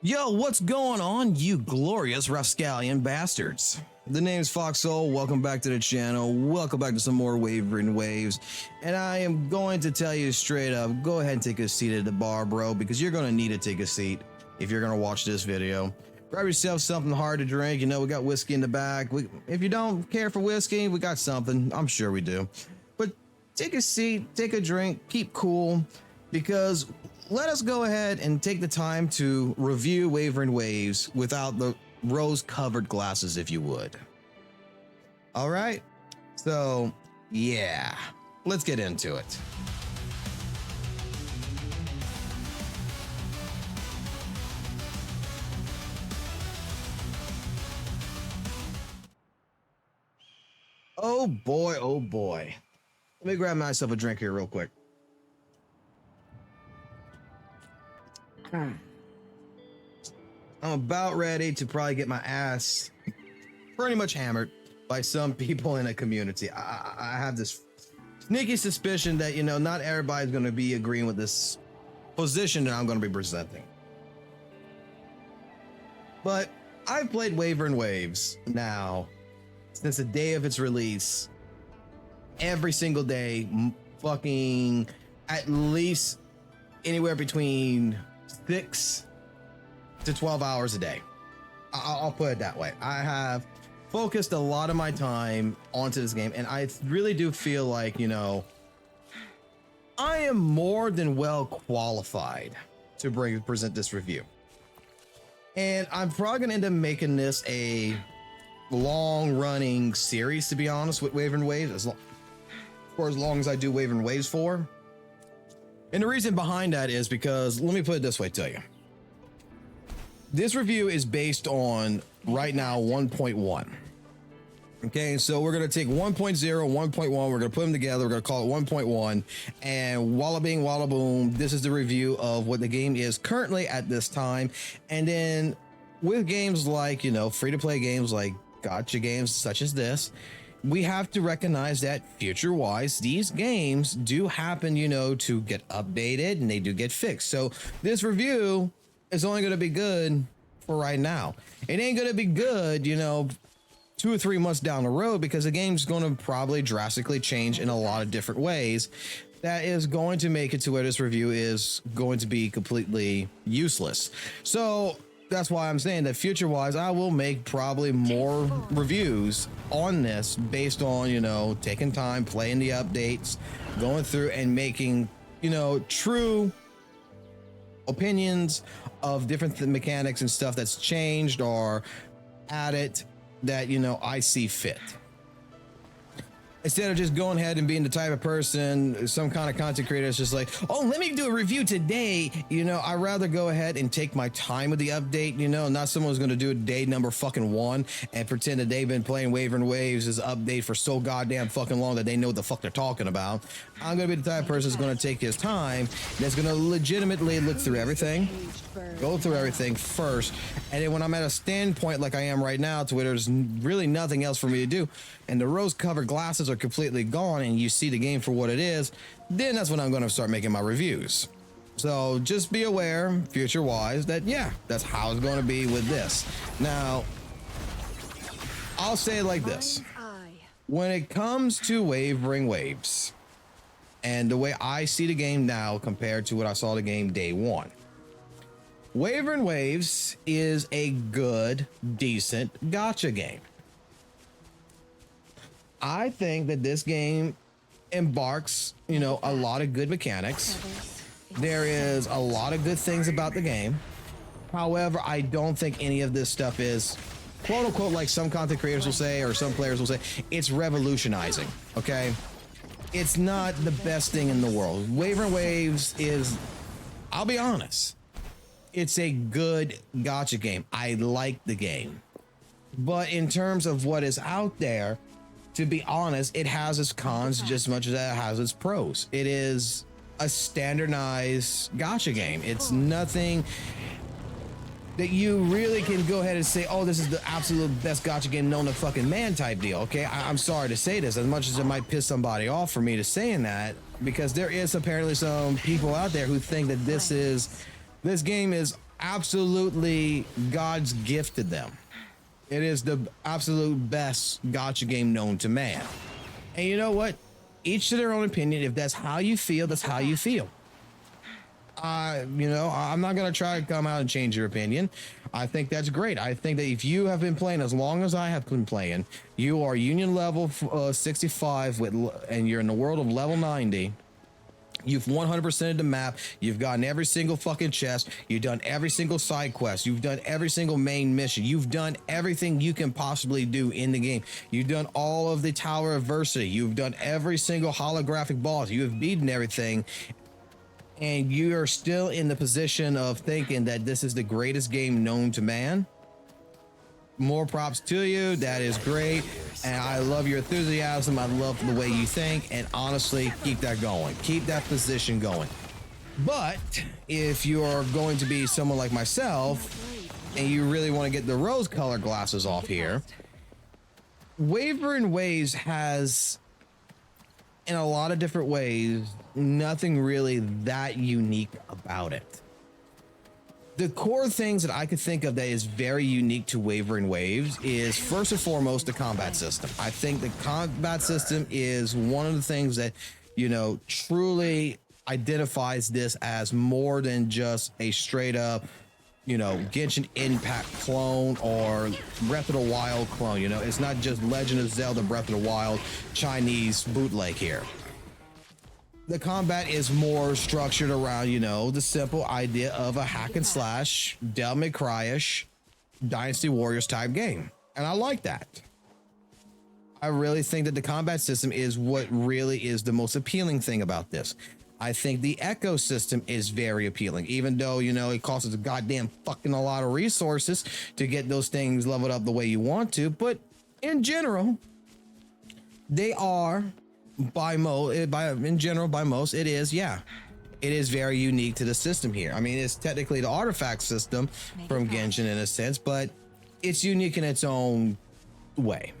Yo, what's going on, you glorious rapscallion bastards? The name's FOXSOL. Welcome back to the channel. Welcome back to some more Wavering Waves. And I am going to tell you straight up, go ahead and take a seat at the bar, bro, because you're going to need to take a seat if you're going to watch this video. Grab yourself something hard to drink. You know, we got whiskey in the back. If you don't care for whiskey, we got something. I'm sure we do. But take a seat, take a drink, keep cool, because let us go ahead and take the time to review Wavering Waves without the rose-covered glasses, if you would. All right, so yeah, let's get into it. Oh boy, oh boy. Let me grab myself a drink here real quick. I'm about ready to probably get my ass pretty much hammered by some people in a community. I have this sneaky suspicion that, you know, not everybody's going to be agreeing with this position that I'm going to be presenting. But I've played Wavering Waves now since the day of its release, every single day, fucking at least anywhere between 6 to 12 hours a day. I'll put it that way. I have focused a lot of my time onto this game, and I really do feel like, you know, I am more than well qualified to present this review. And I'm probably gonna end up making this a long-running series, to be honest, with Wavering Waves, for as long as I do Wavering Waves for. And the reason behind that is because, let me put it this way to you. This review is based on, right now, 1.1. Okay, so we're going to take 1.0, 1.1, we're going to put them together, we're going to call it 1.1, and walla bing, walla boom, this is the review of what the game is currently at this time. And then with games like, you know, free-to-play games like gotcha games such as this, we have to recognize that future-wise, these games do happen, you know, to get updated and they do get fixed. So this review is only going to be good for right now. It ain't going to be good, you know, 2 or 3 months down the road, because the game's going to probably drastically change in a lot of different ways. That is going to make it to where this review is going to be completely useless. So that's why I'm saying that future-wise, I will make probably more reviews on this based on, you know, taking time, playing the updates, going through and making, you know, true opinions of different mechanics and stuff that's changed or added that, you know, I see fit. Instead of just going ahead and being the type of person, some kind of content creator is just like, oh, let me do a review today. You know, I'd rather go ahead and take my time with the update, you know, not someone who's going to do it day number fucking 1 and pretend that they've been playing Wavering Waves as update for so goddamn fucking long that they know what the fuck they're talking about. I'm going to be the type of person that's going to take his time, that's going to legitimately look through everything, go through everything first, and then when I'm at a standpoint like I am right now, to where there's really nothing else for me to do, and the rose-covered glasses are completely gone, and you see the game for what it is, then that's when I'm going to start making my reviews. So just be aware, future-wise, that yeah, that's how it's going to be with this. Now, I'll say it like this. When it comes to Wavering Waves, and the way I see the game now compared to what I saw the game day 1, Wavering Waves is a good, decent gotcha game. I think that this game embarks, you know, a lot of good mechanics. There is a lot of good things about the game. However, I don't think any of this stuff is, quote unquote, like some content creators will say, or some players will say, it's revolutionizing, okay? It's not the best thing in the world. Wavering Waves is, I'll be honest, it's a good gotcha game. I like the game. But in terms of what is out there, to be honest, it has its cons just as much as it has its pros. It is a standardized gotcha game. It's nothing that you really can go ahead and say, oh, this is the absolute best gotcha game known to fucking man type deal. Okay, I'm sorry to say this, as much as it might piss somebody off for me to saying that, because there is apparently some people out there who think that this is This game is absolutely God's gift to them. It is the absolute best gacha game known to man. And you know what? Each to their own opinion. If that's how you feel, that's how you feel. You know, I'm not going to try to come out and change your opinion. I think that's great. I think that if you have been playing as long as I have been playing, you are union level 65 and you're in the world of level 90. You've 100%ed the map. You've gotten every single fucking chest. You've done every single side quest. You've done every single main mission. You've done everything you can possibly do in the game. You've done all of the Tower of Adversity. You've done every single holographic boss. You have beaten everything. And you are still in the position of thinking that this is the greatest game known to man. More props to you. That is great. And I love your enthusiasm. I love the way you think. And honestly, keep that going. Keep that position going. But if you're going to be someone like myself and you really want to get the rose colored glasses off here, WutheringWaves has, in a lot of different ways, nothing really that unique about it. The core things that I could think of that is very unique to WutheringWaves is first and foremost the combat system. I think the combat system is one of the things that, you know, truly identifies this as more than just a straight up, you know, Genshin Impact clone or Breath of the Wild clone. You know, it's not just Legend of Zelda Breath of the Wild Chinese bootleg here. The combat is more structured around, you know, the simple idea of a hack and slash, Devil May Cry-ish, Dynasty Warriors type game. And I like that. I really think that the combat system is what really is the most appealing thing about this. I think the ecosystem is very appealing, even though, you know, it costs us a goddamn fucking a lot of resources to get those things leveled up the way you want to. But in general, they are... by most, it is, yeah, it is very unique to the system here. I mean, it's technically the artifact system from Genshin in a sense, but it's unique in its own way.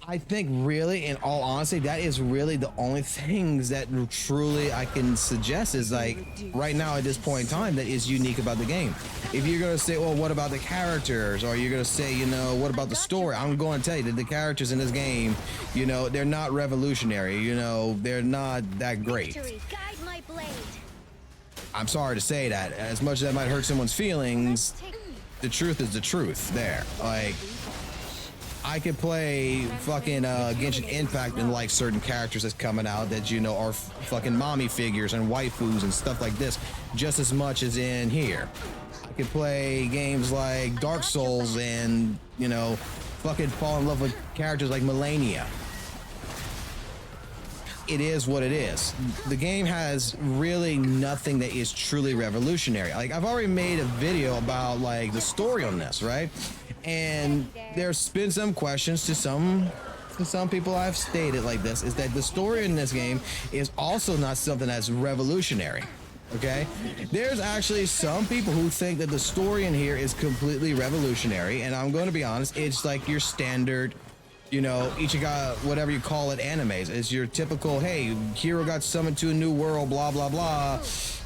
I think really, in all honesty, that is really the only things that truly I can suggest is like right now at this point in time that is unique about the game. If you're going to say, well, what about the characters? Or you're going to say, you know, what about the story? I'm going to tell you that the characters in this game, you know, they're not revolutionary. You know, they're not that great. I'm sorry to say that. As much as that might hurt someone's feelings, the truth is the truth there. Like, I could play fucking Genshin Impact and like certain characters that's coming out that, you know, are fucking mommy figures and waifus and stuff like this just as much as in here. I could play games like Dark Souls and, you know, fucking fall in love with characters like Melania. It is what it is. The game has really nothing that is truly revolutionary. Like, I've already made a video about like the story on this, right? And there's been some questions to some people I've stated like this, is that the story in this game is also not something that's revolutionary. Okay, there's actually some people who think that the story in here is completely revolutionary, and I'm going to be honest, it's like your standard, you know, Ichigo, whatever you call it, animes. It's your typical, hey, hero got summoned to a new world, blah blah blah.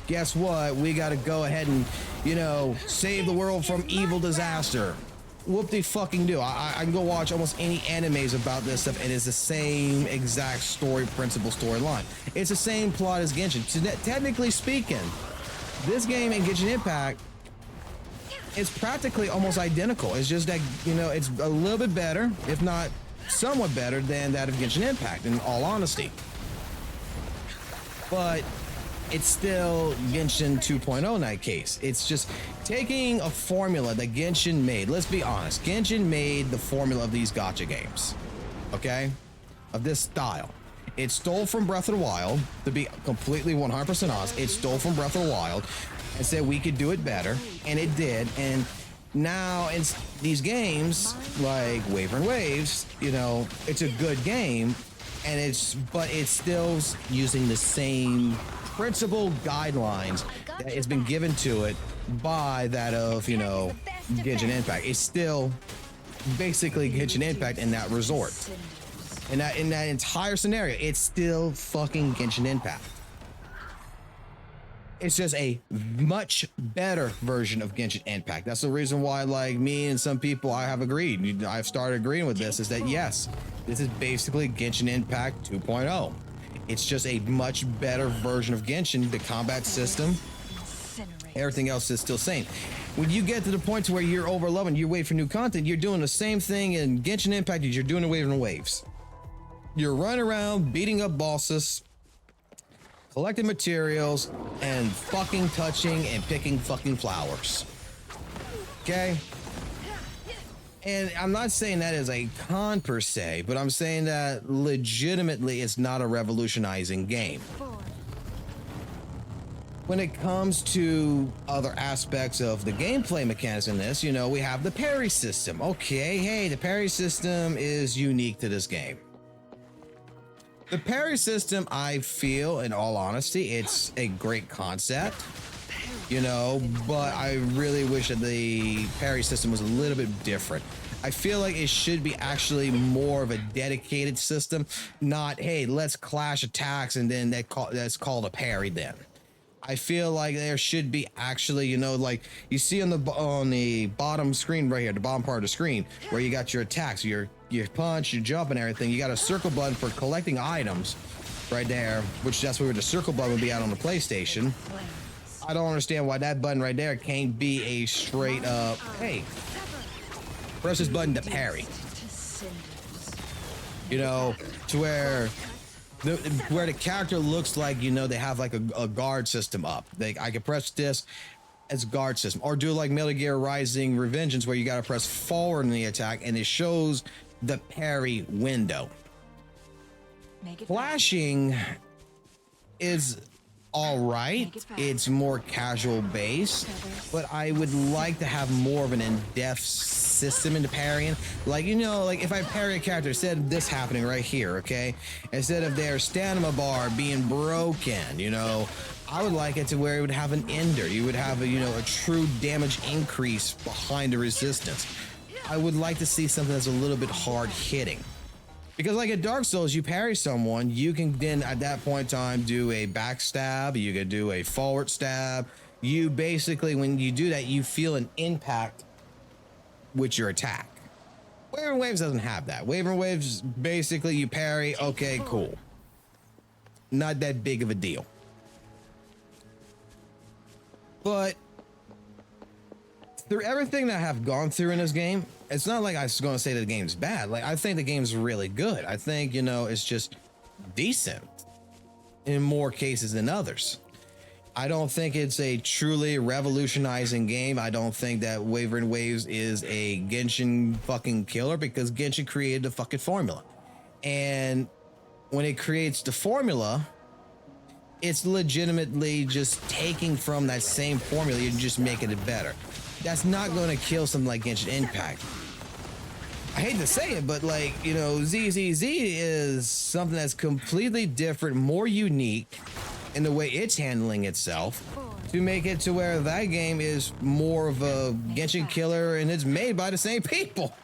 Guess what? We got to go ahead and, you know, save the world from evil disaster. Whoop-de-fucking-do. I can go watch almost any animes about this stuff, and it's the same exact storyline. It's the same plot as Genshin. So technically speaking, this game and Genshin Impact is practically almost identical. It's just that, you know, it's a little bit better, if not somewhat better than that of Genshin Impact, in all honesty. But it's still Genshin 2.0 in that case. It's just taking a formula that Genshin made. Let's be honest. Genshin made the formula of these gacha games, okay? Of this style. It stole from Breath of the Wild, to be completely 100% honest. It stole from Breath of the Wild and said we could do it better, and it did. And now in these games, like WutheringWaves, you know, it's a good game, and but it's still using the same principal guidelines that has been given to it by that of, you know, Genshin Impact. It's still basically Genshin Impact in that resort. In that entire scenario, it's still fucking Genshin Impact. It's just a much better version of Genshin Impact. That's the reason why, like, me and some people I have agreed, I've started agreeing with this, is that yes, this is basically Genshin Impact 2.0. It's just a much better version of Genshin. The combat system, everything else is still same. When you get to the point to where you're over leveling, you wait for new content, you're doing the same thing in Genshin Impact as you're doing in Wuthering Waves. You're running around, beating up bosses, collecting materials, and fucking touching and picking fucking flowers. Okay? And I'm not saying that is a con per se, but I'm saying that legitimately it's not a revolutionizing game. When it comes to other aspects of the gameplay mechanics in this, you know, we have the parry system. Okay, hey, the parry system is unique to this game. The parry system, I feel, in all honesty, it's a great concept, you know, but I really wish that the parry system was a little bit different. I feel like it should be actually more of a dedicated system, not, hey, let's clash attacks and then that's called a parry then. I feel like there should be actually, you know, like you see on the bottom screen right here, the bottom part of the screen, where you got your attacks, your punch, your jump and everything. You got a circle button for collecting items right there, which that's where the circle button would be out on the PlayStation. I don't understand why that button right there can't be a straight up, hey, press this button to parry. You know, to where the character looks like, you know, they have like a guard system up. I can press this as guard system, or do like Metal Gear Rising Revengeance, where you got to press forward in the attack and it shows the parry window. Flashing is all right. It's more casual based, but I would like to have more of an in-depth system into parrying. Like, you know, like if I parry a character, instead of this happening right here, okay, instead of their stamina bar being broken, you know, I would like it to where it would have an ender. You would have a, you know, a true damage increase behind the resistance. I would like to see something that's a little bit hard hitting. Because like at Dark Souls, you parry someone, you can then at that point in time do a backstab, you can do a forward stab. You basically, when you do that, you feel an impact with your attack. Wuthering Waves doesn't have that. Wuthering Waves, basically you parry, okay, cool. Not that big of a deal. But through everything that I have gone through in this game, it's not like I was going to say that the game's bad. Like, I think the game's really good. I think, you know, it's just decent in more cases than others. I don't think it's a truly revolutionizing game. I don't think that Wuthering Waves is a Genshin fucking killer, because Genshin created the fucking formula. And when it creates the formula, it's legitimately just taking from that same formula and just making it better. That's not going to kill something like Genshin Impact. I hate to say it, but like, you know, ZZZ is something that's completely different, more unique in the way it's handling itself, to make it to where that game is more of a Genshin killer, and it's made by the same people.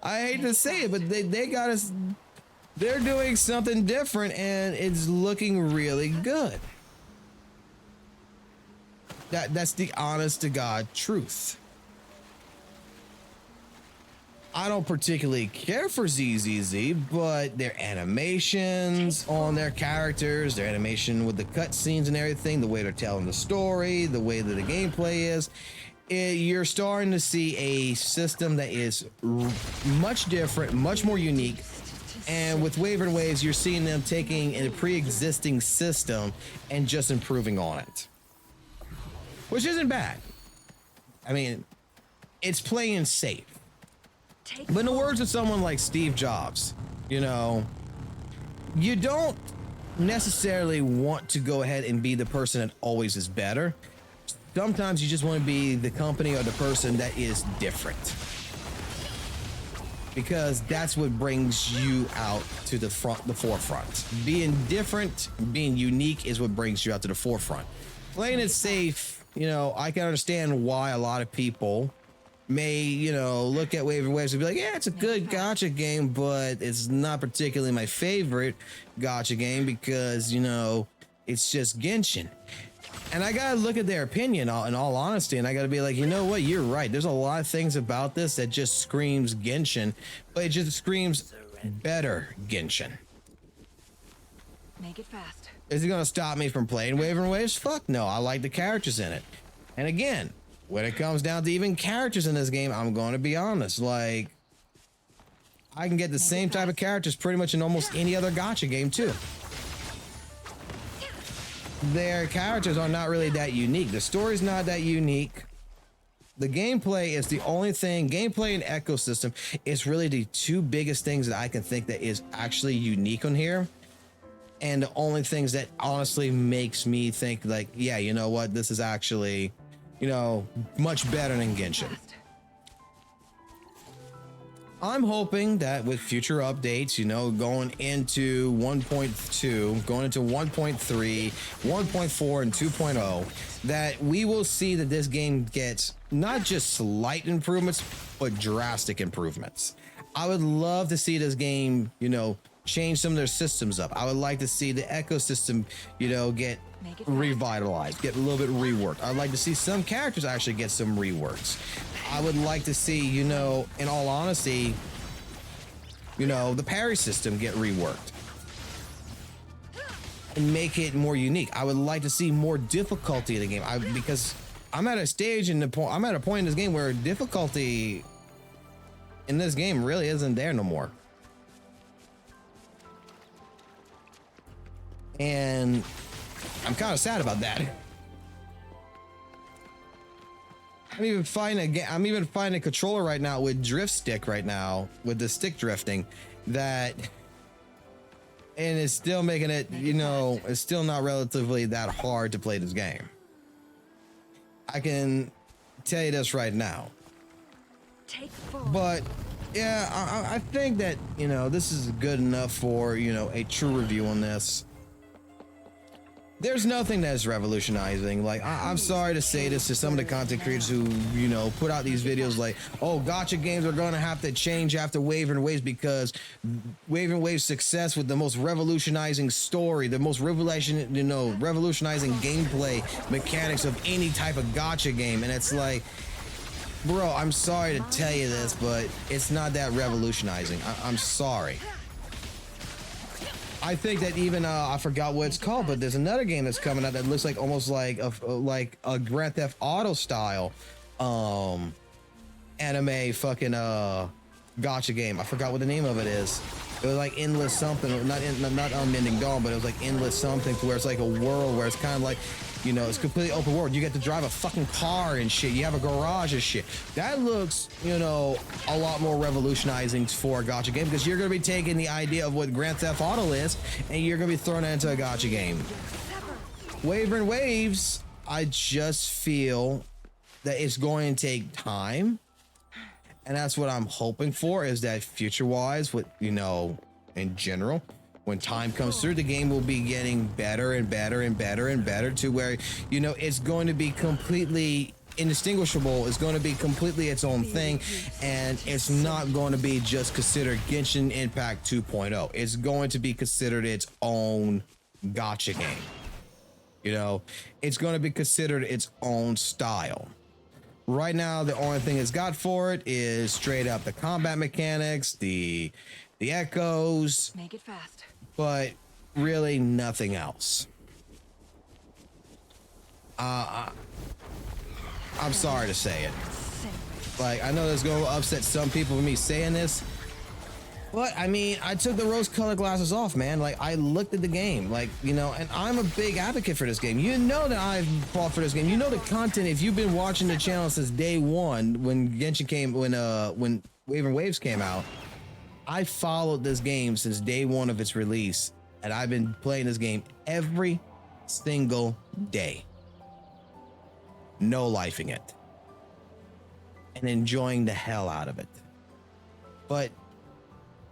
I hate to say it, but they got us. They're doing something different, and it's looking really good. That's the honest to God truth. I don't particularly care for ZZZ, but their animations on their characters, their animation with the cutscenes and everything, the way they're telling the story, the way that the gameplay is, you're starting to see a system that is much different, much more unique. And with Wuthering Waves, you're seeing them taking a pre-existing system and just improving on it, which isn't bad. I mean, it's playing safe. But in the words of someone like Steve Jobs, you know, you don't necessarily want to go ahead and be the person that always is better. Sometimes you just want to be the company or the person that is different, because that's what brings you out to the forefront. Being different, being unique is what brings you out to the forefront. Playing it safe, you know, I can understand why a lot of people may, you know, look at Wuthering Waves and be like, yeah, it's a good gacha game, but it's not particularly my favorite gacha game, because, you know, It's just Genshin. And I gotta look at their opinion in all honesty, and I gotta be like, you know what, you're right. There's a lot of things about this that just screams Genshin, but it just screams better Genshin. Make it fast. Is it gonna stop me from playing Wuthering Waves? Fuck no, I like the characters in it. And again, when it comes down to even characters in this game, I'm gonna be honest, like, I can get the same type of characters pretty much in almost any other gacha game too. Their characters are not really that unique. The story's not that unique. The gameplay is the only thing. Gameplay and ecosystem is really the two biggest things that I can think that is actually unique on here. And the only things that honestly makes me think like, yeah, you know what? This is actually, you know, much better than Genshin. I'm hoping that with future updates, you know, going into 1.2, going into 1.3, 1.4, and 2.0, that we will see that this game gets not just slight improvements, but drastic improvements. I would love to see this game, you know, change some of their systems up. I would like to see the ecosystem, you know, get revitalized, get a little bit reworked. I'd like to see some characters actually get some reworks. I would like to see, you know, in all honesty, you know, the parry system get reworked and make it more unique. I would like to see more difficulty in the game. Because I'm at a stage I'm at a point in this game where difficulty in this game really isn't there no more. And I'm kind of sad about that. I'm even finding a controller right now with drift stick right now with the stick drifting that, and it's still making it, you know, it's still not relatively that hard to play this game. I can tell you this right now. But yeah, I think that, you know, this is good enough for, you know, a true review on this. There's nothing that's revolutionizing. Like, I'm sorry to say this to some of the content creators who, you know, put out these videos like, oh, gacha games are going to have to change after Wuthering Waves because Wuthering Waves' success with the most revolutionizing story, the most revolutionizing gameplay mechanics of any type of gacha game. And it's like, bro, I'm sorry to tell you this, but it's not that revolutionizing. I'm sorry. I think that even I forgot what it's called, but there's another game that's coming out that looks like almost like a Grand Theft Auto style anime fucking gacha game. I forgot what the name of it is. It was like Endless something, not Unending Dawn, but it was like Endless something, to where it's like a world where it's kind of like, you know, it's completely open world. You get to drive a fucking car and shit. You have a garage and shit. That looks, you know, a lot more revolutionizing for a gacha game, because you're going to be taking the idea of what Grand Theft Auto is and you're going to be throwing it into a gacha game. Wuthering Waves, I just feel that it's going to take time. And that's what I'm hoping for, is that future-wise, with, you know, in general, when time comes through, the game will be getting better and better and better and better, to where, you know, it's going to be completely indistinguishable. It's going to be completely its own thing, and it's not going to be just considered Genshin Impact 2.0. It's going to be considered its own gacha game. You know, it's going to be considered its own style. Right now, the only thing it's got for it is straight up the combat mechanics, the echoes. Make it fast. But really nothing else. I'm sorry to say it. Like, I know that's going to upset some people with me saying this, but I mean, I took the rose-colored glasses off, man. Like, I looked at the game, like, you know, and I'm a big advocate for this game. You know that I've fought for this game. You know the content. If you've been watching the channel since day one, when Genshin came, when Wuthering Waves came out, I followed this game since day one of its release, and I've been playing this game every single day. No lifing it. And enjoying the hell out of it. But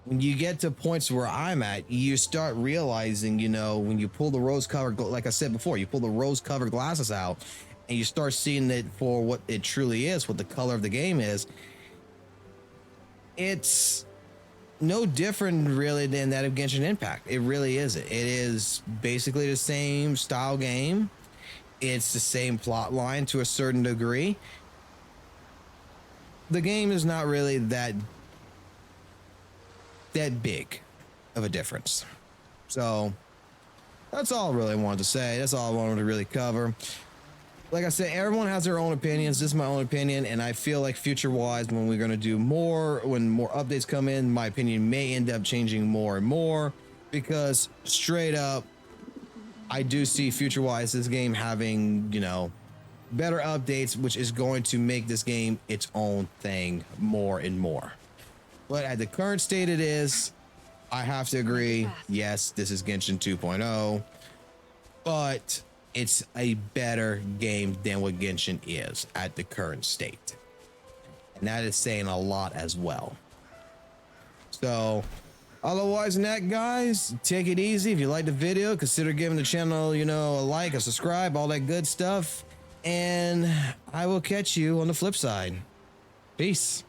when you get to points where I'm at, you start realizing, you know, when you pull the rose-covered, like I said before, you pull the rose-covered glasses out, and you start seeing it for what it truly is, what the color of the game is. It's no different really than that of Genshin Impact. It really isn't. It is basically the same style game. It's the same plot line to a certain degree. The game is not really that big of a difference. So that's all I really wanted to say. That's all I wanted to really cover. Like I said, everyone has their own opinions. This is my own opinion, and I feel like future-wise, when we're going to do more, when more updates come in, my opinion may end up changing more and more, because straight up, I do see future-wise this game having, you know, better updates, which is going to make this game its own thing more and more. But at the current state it is, I have to agree, yes, this is Genshin 2.0, but it's a better game than what Genshin is at the current state. And that is saying a lot as well. So, otherwise than that, guys, take it easy. If you liked the video, consider giving the channel, you know, a like, a subscribe, all that good stuff. And I will catch you on the flip side. Peace.